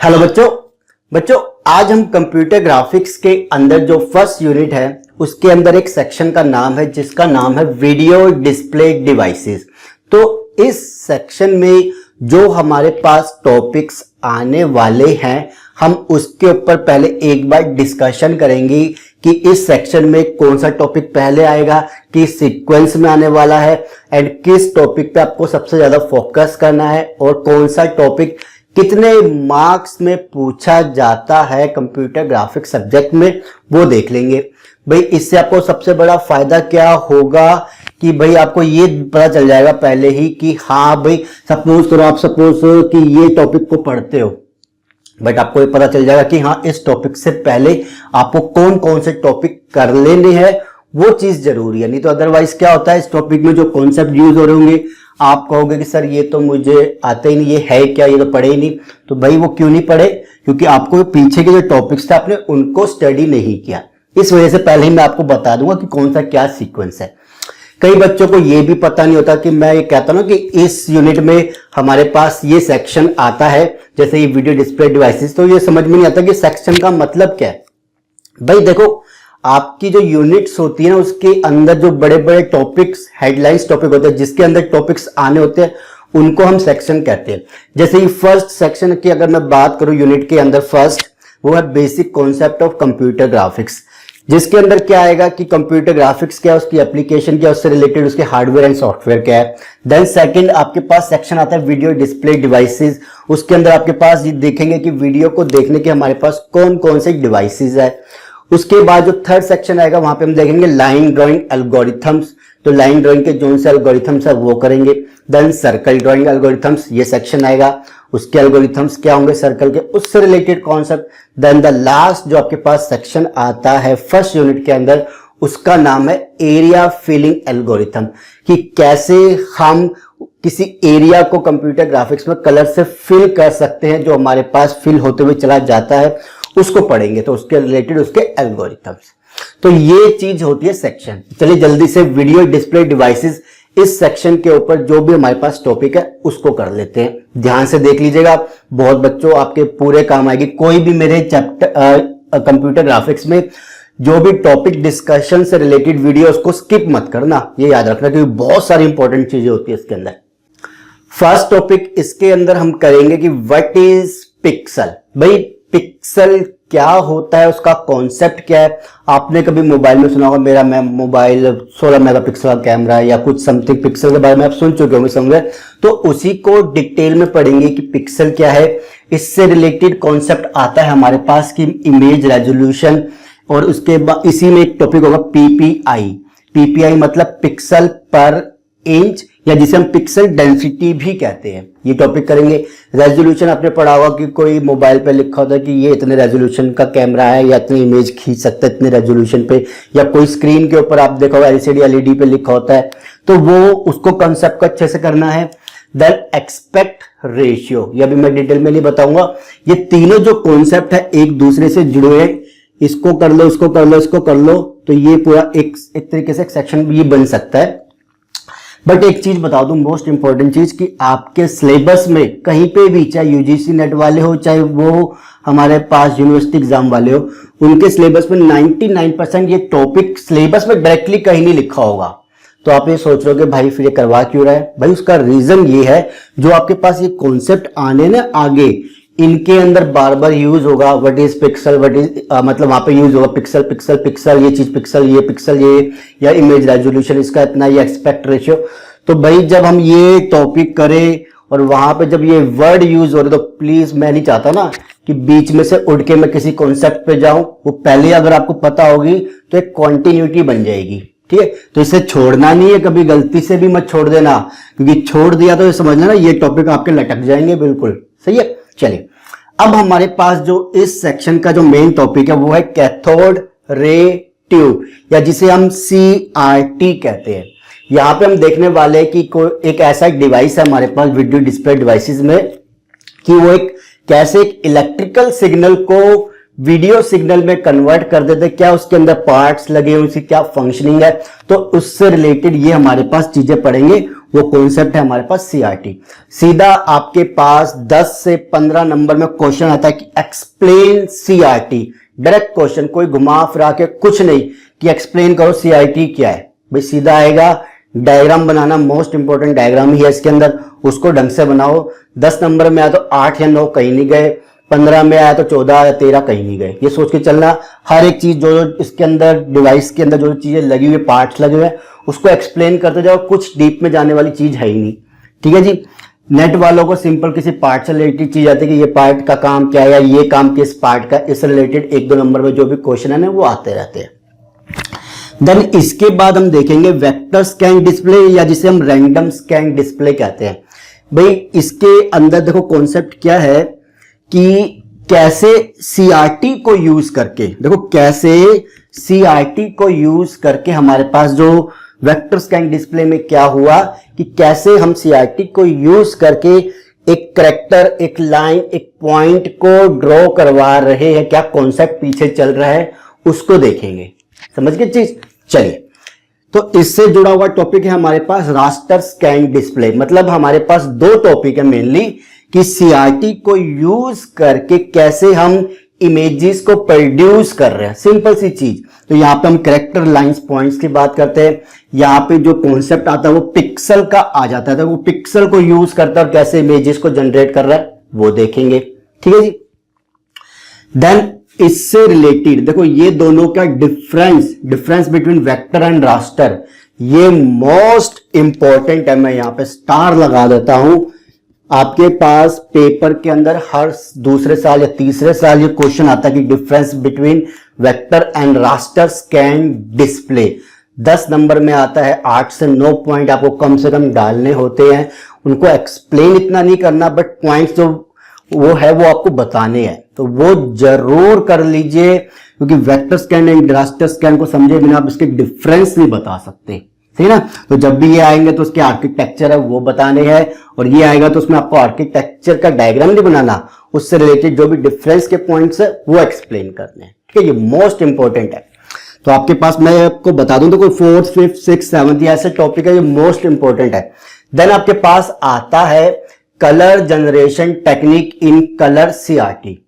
Hello बच्चों आज हम कंप्यूटर ग्राफिक्स के अंदर जो फर्स्ट यूनिट है उसके अंदर एक सेक्शन का नाम है जिसका नाम है वीडियो डिस्प्ले डिवाइसेस। तो इस सेक्शन में जो हमारे पास टॉपिक्स आने वाले हैं हम उसके ऊपर पहले एक बार डिस्कशन करेंगे कि इस सेक्शन में कौन सा टॉपिक पहले आएगा, किस सीक्वेंस में आने वाला है एंड किस टॉपिक पे आपको सबसे ज्यादा फोकस करना है और कौन सा टॉपिक कितने मार्क्स में पूछा जाता है कंप्यूटर ग्राफिक्स सब्जेक्ट में, वो देख लेंगे। भाई इससे आपको सबसे बड़ा फायदा क्या होगा कि भाई आपको ये पता चल जाएगा पहले ही कि हाँ भाई सपोज करो आप कि ये टॉपिक को पढ़ते हो बट आपको ये पता चल जाएगा कि हाँ इस टॉपिक से पहले आपको कौन कौन से टॉपिक कर लेने हैं, वो चीज जरूरी है। नहीं तो अदरवाइज क्या होता है, इस टॉपिक में जो कॉन्सेप्ट यूज हो रहे होंगे आप कहोगे कि सर ये तो मुझे आता ही नहीं, ये है क्या, ये तो पढ़े ही नहीं। तो भाई वो क्यों नहीं पढ़े, क्योंकि आपको पीछे के जो टॉपिक्स थे आपने उनको स्टडी नहीं किया। इस वजह से पहले ही मैं आपको बता दूंगा कि कौन सा क्या सीक्वेंस है। कई बच्चों को ये भी पता नहीं होता कि मैं ये कहता हूं कि इस यूनिट में हमारे पास ये सेक्शन आता है, जैसे ये वीडियो डिस्प्ले डिवाइसेस, तो ये समझ में नहीं आता कि सेक्शन का मतलब क्या है। भाई देखो आपकी जो यूनिट्स होती है ना उसके अंदर जो बड़े बड़े टॉपिक्स हेडलाइंस टॉपिक होते हैं जिसके अंदर टॉपिक्स आने होते हैं उनको हम सेक्शन कहते हैं। जैसे ये फर्स्ट सेक्शन की अगर मैं बात करूं यूनिट के अंदर फर्स्ट, वो है basic concept of computer graphics, जिसके अंदर क्या आएगा कि कंप्यूटर ग्राफिक्स क्या है, उसकी एप्लीकेशन क्या है, उससे रिलेटेड उसके हार्डवेयर एंड सॉफ्टवेयर क्या है। देन सेकंड आपके पास सेक्शन आता है वीडियो डिस्प्ले डिवाइसेस, उसके अंदर आपके पास ये देखेंगे कि वीडियो को देखने के हमारे पास कौन कौन से डिवाइसेस है। उसके बाद जो थर्ड सेक्शन आएगा वहां पे हम देखेंगे लाइन ड्राइंग एल्गोरिथम्स, तो लाइन ड्राइंग के जो से एल्गोरिथम्स है वो करेंगे। देन सर्कल ड्राइंग एल्गोरिथम्स ये सेक्शन आएगा, उसके एल्गोरिथम्स क्या होंगे सर्कल के, उससे related concept. Then the last जो आपके पास सेक्शन आता है फर्स्ट यूनिट के अंदर उसका नाम है एरिया फिलिंग एल्गोरिथम, कि कैसे हम किसी एरिया को कंप्यूटर ग्राफिक्स में कलर से फिल कर सकते हैं, जो हमारे पास फिल होते हुए चला जाता है उसको पढ़ेंगे, तो उसके रिलेटेड उसके एल्गोरिथम्स। तो ये चीज होती है सेक्शन। चलिए जल्दी से वीडियो डिस्प्ले डिवाइसेस इस सेक्शन के ऊपर जो भी हमारे पास टॉपिक है उसको कर लेते हैं। ध्यान से देख लीजिएगा, बहुत बच्चों आपके पूरे काम आएगी। कोई भी मेरे चैप्टर कंप्यूटर ग्राफिक्स में जो भी टॉपिक डिस्कशन से रिलेटेड वीडियो उसको स्किप मत करना, ये याद रखना क्योंकि बहुत सारी इंपॉर्टेंट चीजें होती है इसके अंदर। फर्स्ट टॉपिक इसके अंदर हम करेंगे कि व्हाट इज पिक्सल। भाई पिक्सल क्या होता है, उसका कॉन्सेप्ट क्या है। आपने कभी मोबाइल में सुना होगा मेरा मोबाइल 16 मेगापिक्सल का कैमरा है या कुछ समथिंग पिक्सल के बारे में आप सुन चुके होंगे समझे। तो उसी को डिटेल में पढ़ेंगे कि पिक्सल क्या है। इससे रिलेटेड कॉन्सेप्ट आता है हमारे पास की इमेज रेजोल्यूशन, और उसके बाद इसी में एक टॉपिक होगा पीपीआई। पीपीआई मतलब पिक्सल पर इंच, या जिसे हम पिक्सल डेंसिटी भी कहते हैं, ये टॉपिक करेंगे। रेजोल्यूशन आपने पढ़ा होगा कि कोई मोबाइल पे लिखा होता है कि ये इतने रेजोल्यूशन का कैमरा है या इतनी इमेज खींच सकता है इतने रेजोल्यूशन पे, या कोई स्क्रीन के ऊपर आप देखो एलसीडी एलईडी पे लिखा होता है, तो वो उसको कंसेप्ट को अच्छे से करना है। देन एक्सपेक्ट रेशियो, ये अभी मैं डिटेल में नहीं बताऊंगा। ये तीनों जो कॉन्सेप्ट है एक दूसरे से जुड़े हुए, इसको कर लो इसको कर लो इसको कर लो, तो ये पूरा एक तरीके से एक सेक्शन ये बन सकता है। बट एक चीज बता दूं मोस्ट इंपॉर्टेंट चीज, कि आपके सिलेबस में कहीं पे भी, चाहे यूजीसी नेट वाले हो चाहे वो हमारे पास यूनिवर्सिटी एग्जाम वाले हो, उनके सिलेबस में 99% ये टॉपिक सिलेबस में डायरेक्टली कहीं नहीं लिखा होगा। तो आप ये सोच रहे हो कि भाई फिर ये करवा क्यों रहा है। भाई उसका रीजन ये है, जो आपके पास ये कॉन्सेप्ट आने ना आगे इनके अंदर बार बार यूज होगा। What is pixel, what is मतलब वहां पे यूज होगा पिक्सल पिक्सल पिक्सल, ये चीज पिक्सल, ये पिक्सल, ये या इमेज रेजोल्यूशन इसका इतना, ये एक्सपेक्ट रेशियो। तो भाई जब हम ये टॉपिक करें और वहां पे जब ये वर्ड यूज हो रहे, तो प्लीज मैं नहीं चाहता ना कि बीच में से उड़ के मैं किसी कॉन्सेप्ट पे जाऊं। वो पहले अगर आपको पता होगी तो एक कॉन्टिन्यूटी बन जाएगी, ठीक है। तो इसे छोड़ना नहीं है, कभी गलती से भी मत छोड़ देना, क्योंकि छोड़ दिया तो ये समझ लेना ये टॉपिक आपके लटक जाएंगे। बिल्कुल सही है। चलिए अब हमारे पास जो इस सेक्शन का जो मेन टॉपिक है वो है कैथोड रे ट्यूब, या जिसे हम CRT कहते हैं। यहां पे हम देखने वाले हैं कि कोई एक ऐसा डिवाइस है हमारे पास वीडियो डिस्प्ले डिवाइसेस में, कि वो एक कैसे एक इलेक्ट्रिकल सिग्नल को वीडियो सिग्नल में कन्वर्ट कर देते, क्या उसके अंदर पार्ट्स लगे हुए, उसकी क्या फंक्शनिंग है, तो उससे रिलेटेड ये हमारे पास चीजें पढ़ेंगे। वो कॉन्सेप्ट है हमारे पास सीआरटी। सीधा आपके पास 10 से 15 नंबर में क्वेश्चन आता है कि एक्सप्लेन सीआरटी। डायरेक्ट क्वेश्चन, कोई घुमा फिरा के कुछ नहीं कि एक्सप्लेन करो सीआरटी क्या है। भाई सीधा आएगा, डायग्राम बनाना मोस्ट इंपॉर्टेंट डायग्राम ही है इसके अंदर, उसको ढंग से बनाओ। 10 नंबर में आया तो 8 या 9 कहीं नहीं गए, 15 में आया तो 14 या 13 कहीं नहीं गए। ये सोच के चलना, हर एक चीज जो इसके अंदर डिवाइस के अंदर जो चीजें लगी हुई, पार्ट्स लगे हुए, उसको एक्सप्लेन करते जाओ। कुछ डीप में जाने वाली चीज है ही नहीं, ठीक है जी। नेट वालों को सिंपल किसी पार्ट से रिलेटेड चीज आती है कि ये पार्ट का काम क्या है या ये काम किस पार्ट का, इससे रिलेटेड 1-2 नंबर में जो भी क्वेश्चन है ना वो आते रहते हैं। देन इसके बाद हम देखेंगे वेक्टर स्कैन डिस्प्ले, या जिसे हम रैंडम स्कैन डिस्प्ले कहते हैं। भाई इसके अंदर देखो कॉन्सेप्ट क्या है कि कैसे सीआरटी को यूज करके, देखो कैसे सीआरटी को यूज करके हमारे पास जो वेक्टर स्कैन डिस्प्ले में क्या हुआ कि कैसे हम सीआरटी को यूज करके एक कैरेक्टर, एक लाइन, एक पॉइंट को ड्रॉ करवा रहे हैं, क्या कॉन्सेप्ट पीछे चल रहा है उसको देखेंगे। समझ गए चीज? चलिए, तो इससे जुड़ा हुआ टॉपिक है हमारे पास रास्टर स्कैन डिस्प्ले। मतलब हमारे पास 2 टॉपिक है मेनली कि सीआरटी को यूज करके कैसे हम इमेजेस को प्रोड्यूस कर रहे हैं। सिंपल सी चीज। तो यहां पे हम कैरेक्टर, लाइंस, पॉइंट्स की बात करते हैं। यहां पे जो कॉन्सेप्ट आता है वो पिक्सल का आ जाता है, तो वो पिक्सल को यूज करता है और कैसे इमेजेस को जनरेट कर रहा है वो देखेंगे, ठीक है जी। देन इससे रिलेटेड देखो ये दोनों का difference between vector and raster, ये मोस्ट इंपॉर्टेंट है। मैं यहां पे स्टार लगा देता हूं। आपके पास पेपर के अंदर हर दूसरे साल या तीसरे साल ये क्वेश्चन आता है कि difference between vector and raster scan display. 10 number में आता है, 8 से 9 पॉइंट आपको कम से कम डालने होते हैं। उनको एक्सप्लेन इतना नहीं करना, बट पॉइंट्स जो वो है वो आपको बताने हैं, तो वो जरूर कर लीजिए, क्योंकि vector scan and raster scan को समझे बिना आप इसके डिफरेंस नहीं बता सकते, सही ना। तो जब भी ये आएंगे तो उसके आर्किटेक्चर है वो बताने हैं, और ये आएगा तो उसमें आपको आर्किटेक्चर का डायग्राम नहीं बनाना, उससे रिलेटेड जो भी डिफरेंस के पॉइंट्स है वो एक्सप्लेन करने हैं, ठीक है। ये मोस्ट इंपॉर्टेंट है। तो आपके पास मैं आपको बता दूं तो कोई 4th, 5th, 6th, 7th ऐसे टॉपिक है, ये मोस्ट इंपॉर्टेंट है। देन आपके पास आता है colour generation technique in colour CRT.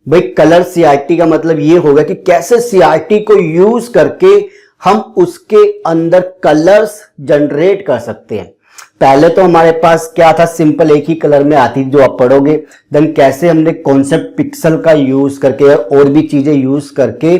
भाई कलर सीआरटी का मतलब ये होगा कि कैसे सीआरटी को यूज करके हम उसके अंदर कलर्स जनरेट कर सकते हैं। पहले तो हमारे पास क्या था, सिंपल एक ही कलर में आती जो आप पढ़ोगे। देन कैसे हमने कॉन्सेप्ट पिक्सल का यूज करके और भी चीजें यूज करके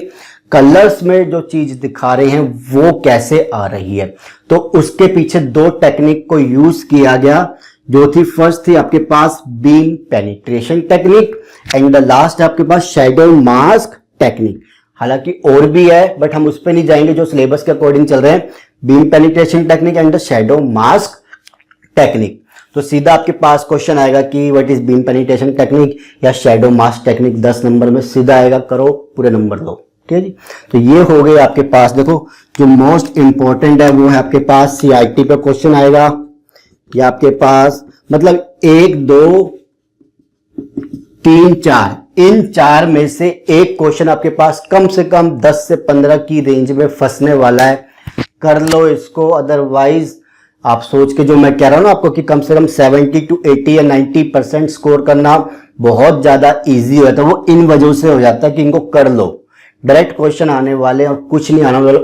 कलर्स में जो चीज दिखा रहे हैं वो कैसे आ रही है। तो उसके पीछे 2 टेक्निक को यूज किया गया, जो थी फर्स्ट थी आपके पास beam penetration technique, and the last आपके पास शैडो मास्क टेक्निक। हालांकि और भी है बट हम उस पर नहीं जाएंगे, जो सिलेबस के अकॉर्डिंग चल रहे हैं, beam penetration technique and the shadow mask technique. तो सीधा आपके पास क्वेश्चन आएगा कि what is beam penetration technique या शैडो मास्क टेक्निक, 10 नंबर में सीधा आएगा, करो पूरे नंबर लो, ठीक है जी। तो ये हो गए आपके पास। देखो जो मोस्ट इंपॉर्टेंट है वो है आपके पास सीआरटी पे क्वेश्चन आएगा, या आपके पास मतलब 1, 2, 3, 4, इन 4 में से एक क्वेश्चन आपके पास कम से कम 10 से 15 की रेंज में फंसने वाला है। कर लो इसको, अदरवाइज आप सोच के जो मैं कह रहा हूं ना आपको कि कम से कम 70 to 80 या 90% स्कोर करना बहुत ज्यादा इजी होता है, वो इन वजह से हो जाता है कि इनको कर लो। डायरेक्ट क्वेश्चन आने वाले और कुछ नहीं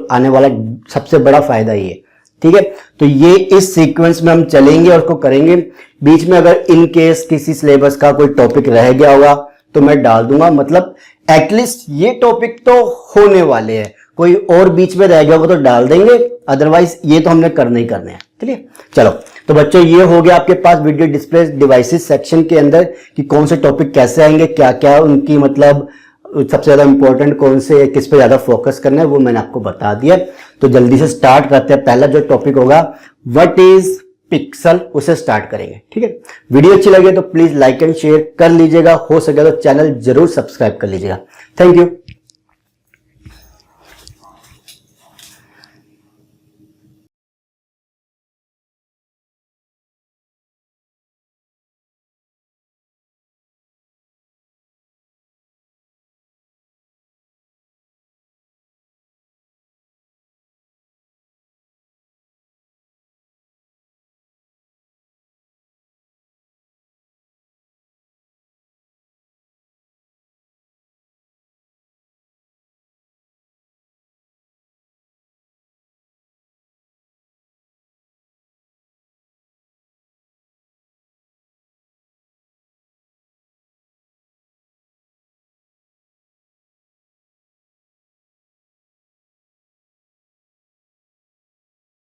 आने वाला सबसे बड़ा फायदा ये, ठीक है। तो ये इस सीक्वेंस में हम चलेंगे और उसको करेंगे। बीच में अगर इन केस किसी सिलेबस का कोई टॉपिक रह गया होगा तो मैं डाल दूंगा, मतलब एटलीस्ट ये टॉपिक तो होने वाले हैं। कोई और बीच में रह गया होगा तो डाल देंगे, अदरवाइज ये तो हमने करने ही करने हैं, चलिए। चलो तो बच्चों ये हो गया आपके पास वीडियो डिस्प्ले डिवाइसेस सेक्शन के अंदर कि कौन से टॉपिक कैसे आएंगे, क्या क्या उनकी मतलब सबसे ज्यादा इंपॉर्टेंट कौन से, किस पे ज्यादा फोकस करना है वो मैंने आपको बता दिया। तो जल्दी से स्टार्ट करते हैं। पहला जो टॉपिक होगा व्हाट इज पिक्सल, उसे स्टार्ट करेंगे, ठीक है। वीडियो अच्छी लगे तो प्लीज लाइक एंड शेयर कर लीजिएगा, हो सके तो चैनल जरूर सब्सक्राइब कर लीजिएगा। Thank you.